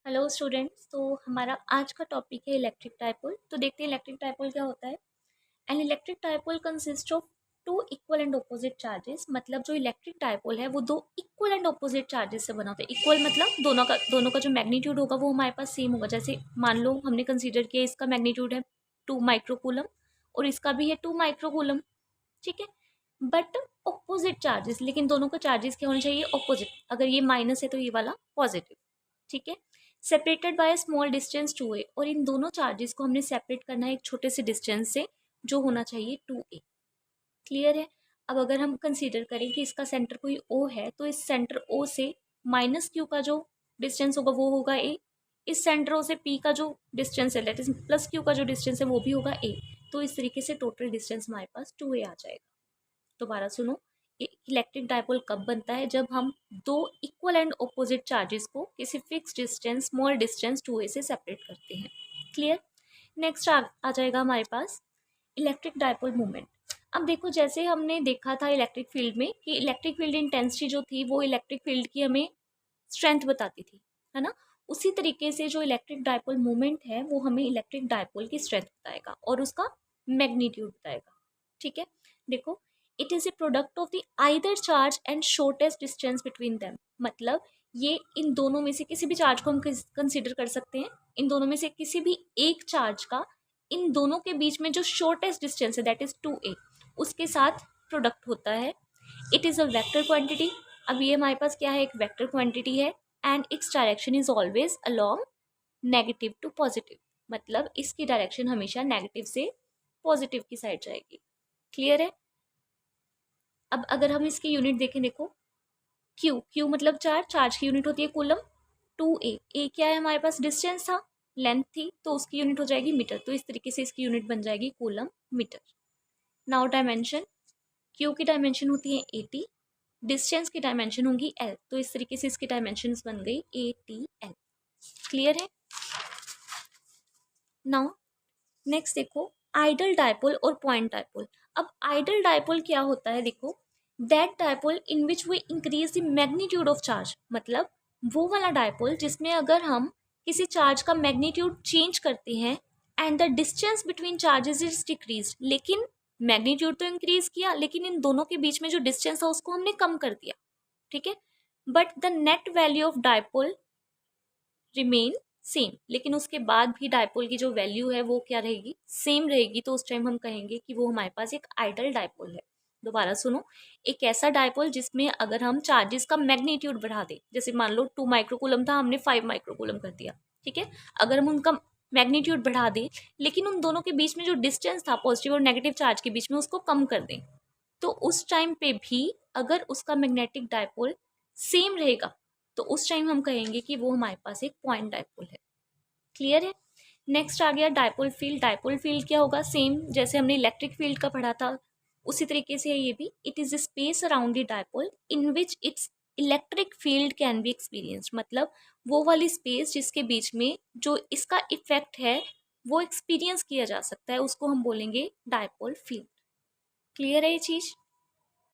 Hello students. तो हमारा आज का टॉपिक है इलेक्ट्रिक डाइपोल। तो देखते हैं इलेक्ट्रिक डाइपोल क्या होता है। An electric dipole consist of two equal and opposite charges. मतलब जो इलेक्ट्रिक डाइपोल है वो दो इक्वल एंड ऑपोजिट चार्जेस से बना होता है। इक्वल मतलब दोनों का जो मैग्नीट्यूड होगा वो हमारे पास सेम होगा। जैसे मान लो हमने कंसीडर किया इसका मैग्नीट्यूड है 2 माइक्रोकूलम और इसका भी है 2 माइक्रोकूलम, ठीक है। बट ऑपोजिट चार्जेस, लेकिन दोनों का चार्जेस क्या होने चाहिए, ऑपोजिट। अगर ये माइनस है तो ये वाला पॉजिटिव, ठीक है। Separated by a small distance 2a, और इन दोनों चार्जेस को हमने सेपरेट करना है एक छोटे से डिस्टेंस से जो होना चाहिए 2a। क्लियर है। अब अगर हम कंसीडर करें कि इसका सेंटर कोई O है तो इस सेंटर O से माइनस क्यू का जो डिस्टेंस होगा वो होगा a। इस सेंटर O से P का जो डिस्टेंस है दैट इज प्लस क्यू का जो डिस्टेंस है वो भी होगा a। तो इस तरीके से टोटल डिस्टेंस हमारे पास 2a आ जाएगा। दोबारा सुनो, इलेक्ट्रिक डाइपोल कब बनता है, जब हम दो इक्वल एंड ऑपोजिट चार्जेस को किसी fix distance small distance 2a से सेपरेट करते हैं। क्लियर। नेक्स्ट आ जाएगा हमारे पास इलेक्ट्रिक डाइपोल मोमेंट। अब देखो, जैसे हमने देखा था इलेक्ट्रिक फील्ड में कि इलेक्ट्रिक फील्ड इंटेंसिटी जो थी वो इलेक्ट्रिक फील्ड की हमें स्ट्रेंथ बताती थी, है ना। उसी तरीके से जो इलेक्ट्रिक डाइपोल मोमेंट है वो हमें इलेक्ट्रिक डाइपोल की स्ट्रेंथ बताएगा और उसका मैग्नीट्यूड बताएगा, ठीक है। देखो, it is a product of the either charge and shortest distance between them. मतलब ये इन दोनों में से किसी भी चार्ज को हम कंसिडर कर सकते हैं। इन दोनों में से किसी भी एक चार्ज का इन दोनों के बीच में जो शॉर्टेस्ट डिस्टेंस है दैट इज 2a, उसके साथ प्रोडक्ट होता है। It is a vector quantity. अब ये हमारे पास क्या है, एक वेक्टर क्वांटिटी है and its direction is always along negative to positive. मतलब इसकी डायरेक्शन हमेशा नेगेटिव से पॉजिटिव की साइड जाएगी। क्लियर है। अब अगर हम इसकी यूनिट देखें, देखो क्यू मतलब चार्ज, चार्ज की यूनिट होती है कूलम। 2a क्या है हमारे पास, डिस्टेंस था, लेंथ थी, तो उसकी यूनिट हो जाएगी मीटर। तो इस तरीके से इसकी यूनिट बन जाएगी coulomb metre. Now dimension, Q की डायमेंशन होती है 80, डिस्टेंस की डायमेंशन होगी l, तो इस तरीके से इसकी डायमेंशन बन गई ATL। क्लियर है। नाउ नेक्स्ट देखो आइडल डाइपोल और पॉइंट डाइपोल। अब आइडल डाइपोल क्या होता है, देखो that dipole in which we increase the magnitude of charge. मतलब वो वाला डाइपोल जिसमें अगर हम किसी चार्ज का मैग्नीट्यूड चेंज करते हैं and the distance between charges is decrease, लेकिन मैग्नीट्यूड तो इंक्रीज किया लेकिन इन दोनों के बीच में जो डिस्टेंस था उसको हमने कम कर दिया, ठीक है। But the net value of dipole remain same, लेकिन उसके बाद भी डाइपोल की जो वैल्यू है वो क्या रहेगी, सेम रहेगी। तो उस टाइम हम कहेंगे कि वो हमारे पास एक आइडल डाइपोल है। दोबारा सुनो, एक ऐसा डाइपोल जिसमें अगर हम चार्जेस का मैग्नीट्यूड बढ़ा दें, जैसे मान लो 2 माइक्रोकूलम था, हमने 5 माइक्रोकूलम कर दिया, ठीक है। अगर हम उनका मैग्नीट्यूड बढ़ा दें लेकिन उन दोनों के बीच में जो डिस्टेंस था पॉजिटिव और नेगेटिव चार्ज के बीच में उसको कम कर दें, तो उस टाइम पे भी अगर उसका मैग्नेटिक डाइपोल सेम रहेगा तो उस टाइम हम कहेंगे कि वो हमारे पास एक पॉइंट डाइपोल है। क्लियर है। नेक्स्ट आ गया डाइपोल फील्ड। डाइपोल फील्ड क्या होगा, सेम जैसे हमने इलेक्ट्रिक फील्ड का पढ़ा था उसी तरीके से है ये भी। It is space around the dipole in which it's electric field can be experienced. मतलब वो वाली स्पेस जिसके बीच में जो इसका इफेक्ट है वो एक्सपीरियंस किया जा सकता है, उसको हम बोलेंगे डाइपोल फील्ड। क्लियर है ये चीज।